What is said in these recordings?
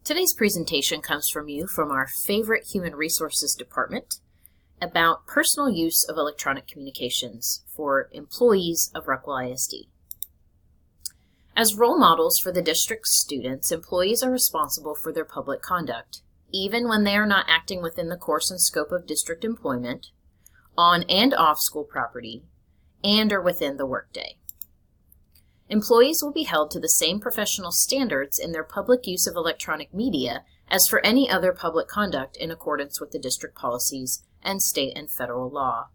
Today's presentation comes from you from our favorite Human Resources department about personal use of electronic communications for employees of Rockwell ISD. As role models for the district's students, employees are responsible for their public conduct, even when they are not acting within the course and scope of district employment, on and off school property, and or within the workday. Employees will be held to the same professional standards in their public use of electronic media as for any other public conduct in accordance with the district policies and state and federal law.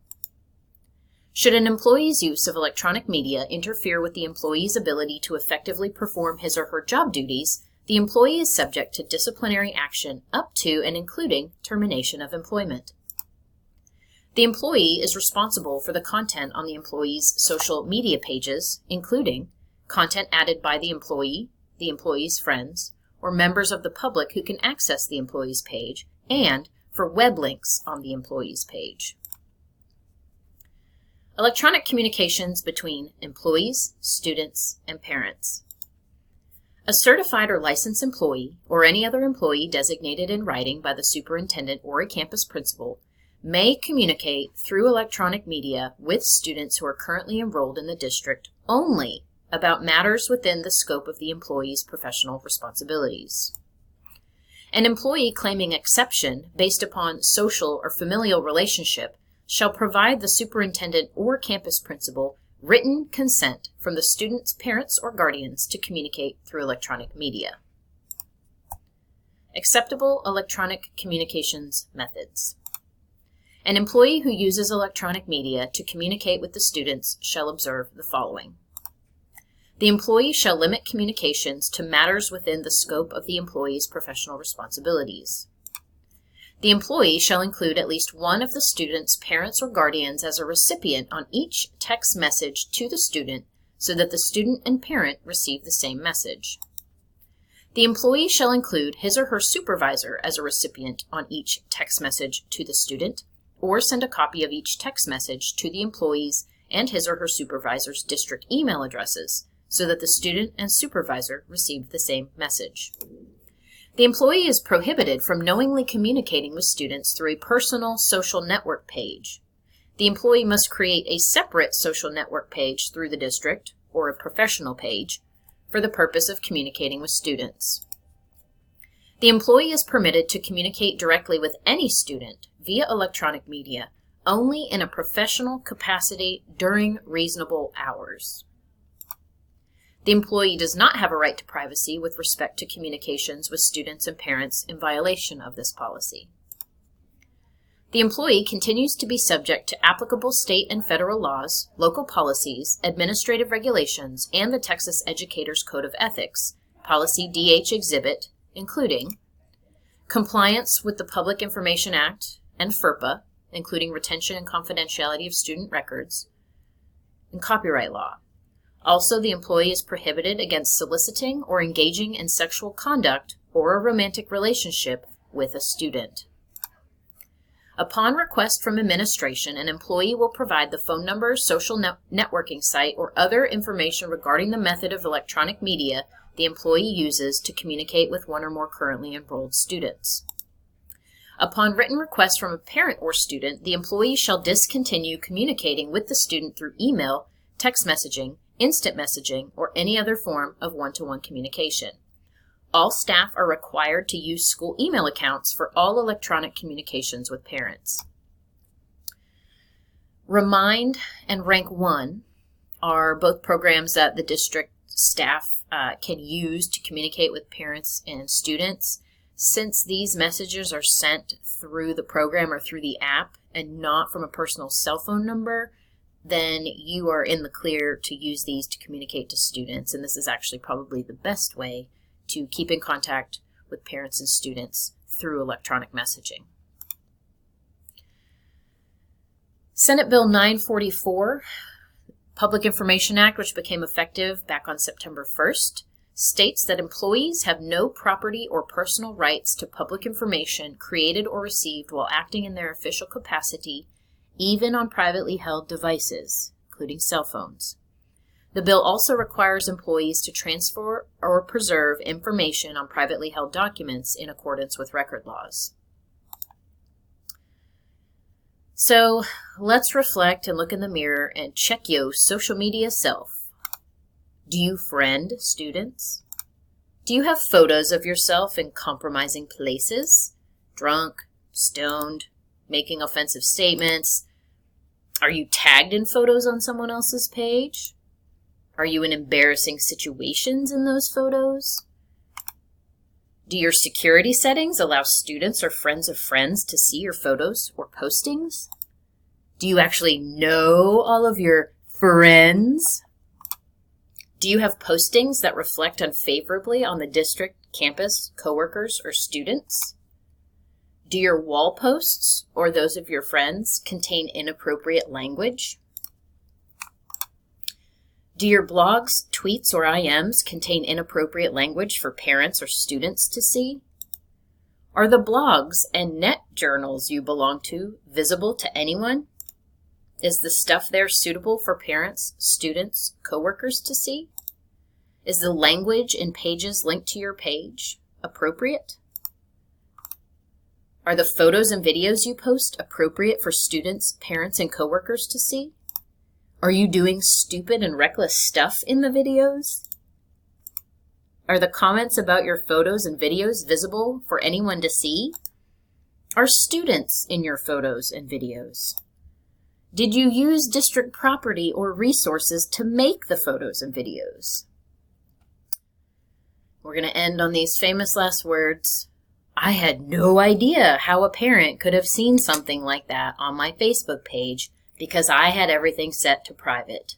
Should an employee's use of electronic media interfere with the employee's ability to effectively perform his or her job duties, the employee is subject to disciplinary action up to and including termination of employment. The employee is responsible for the content on the employee's social media pages, including content added by the employee's friends, or members of the public who can access the employee's page, and for web links on the employee's page. Electronic communications between employees, students, and parents. A certified or licensed employee, or any other employee designated in writing by the superintendent or a campus principal, may communicate through electronic media with students who are currently enrolled in the district only about matters within the scope of the employee's professional responsibilities. An employee claiming exception based upon social or familial relationship shall provide the superintendent or campus principal written consent from the student's parents or guardians to communicate through electronic media. Acceptable electronic communications methods. An employee who uses electronic media to communicate with the students shall observe the following. The employee shall limit communications to matters within the scope of the employee's professional responsibilities. The employee shall include at least one of the student's parents or guardians as a recipient on each text message to the student so that the student and parent receive the same message. The employee shall include his or her supervisor as a recipient on each text message to the student, or send a copy of each text message to the employee's and his or her supervisor's district email addresses so that the student and supervisor receive the same message. The employee is prohibited from knowingly communicating with students through a personal social network page. The employee must create a separate social network page through the district, or a professional page, for the purpose of communicating with students. The employee is permitted to communicate directly with any student via electronic media only in a professional capacity during reasonable hours. The employee does not have a right to privacy with respect to communications with students and parents in violation of this policy. The employee continues to be subject to applicable state and federal laws, local policies, administrative regulations, and the Texas Educators Code of Ethics, Policy DH Exhibit, including compliance with the Public Information Act and FERPA, including retention and confidentiality of student records, and copyright law. Also, the employee is prohibited against soliciting or engaging in sexual conduct or a romantic relationship with a student. Upon request from administration, an employee will provide the phone number, social networking site, or other information regarding the method of electronic media the employee uses to communicate with one or more currently enrolled students. Upon written request from a parent or student, the employee shall discontinue communicating with the student through email, text messaging, instant messaging, or any other form of one-to-one communication. All staff are required to use school email accounts for all electronic communications with parents. Remind and Rank 1 are both programs that the district staff can use to communicate with parents and students. Since these messages are sent through the program or through the app and not from a personal cell phone number, then you are in the clear to use these to communicate to students, and this is actually probably the best way to keep in contact with parents and students through electronic messaging. Senate Bill 944, Public Information Act, which became effective back on September 1st, states that employees have no property or personal rights to public information created or received while acting in their official capacity, even on privately held devices, including cell phones. The bill also requires employees to transfer or preserve information on privately held documents in accordance with record laws. So let's reflect and look in the mirror and check your social media self. Do you friend students? Do you have photos of yourself in compromising places? Drunk, stoned, making offensive statements? Are you tagged in photos on someone else's page? Are you in embarrassing situations in those photos? Do your security settings allow students or friends of friends to see your photos or postings? Do you actually know all of your friends? Do you have postings that reflect unfavorably on the district, campus, coworkers, or students? Do your wall posts or those of your friends contain inappropriate language? Do your blogs, tweets, or IMs contain inappropriate language for parents or students to see? Are the blogs and net journals you belong to visible to anyone? Is the stuff there suitable for parents, students, coworkers to see? Is the language in pages linked to your page appropriate? Are the photos and videos you post appropriate for students, parents, and coworkers to see? Are you doing stupid and reckless stuff in the videos? Are the comments about your photos and videos visible for anyone to see? Are students in your photos and videos? Did you use district property or resources to make the photos and videos? We're going to end on these famous last words. I had no idea how a parent could have seen something like that on my Facebook page because I had everything set to private.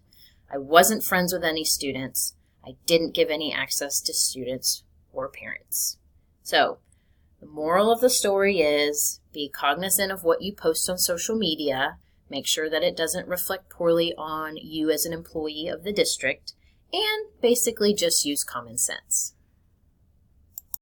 I wasn't friends with any students. I didn't give any access to students or parents. So, the moral of the story is be cognizant of what you post on social media. Make sure that it doesn't reflect poorly on you as an employee of the district, and basically just use common sense.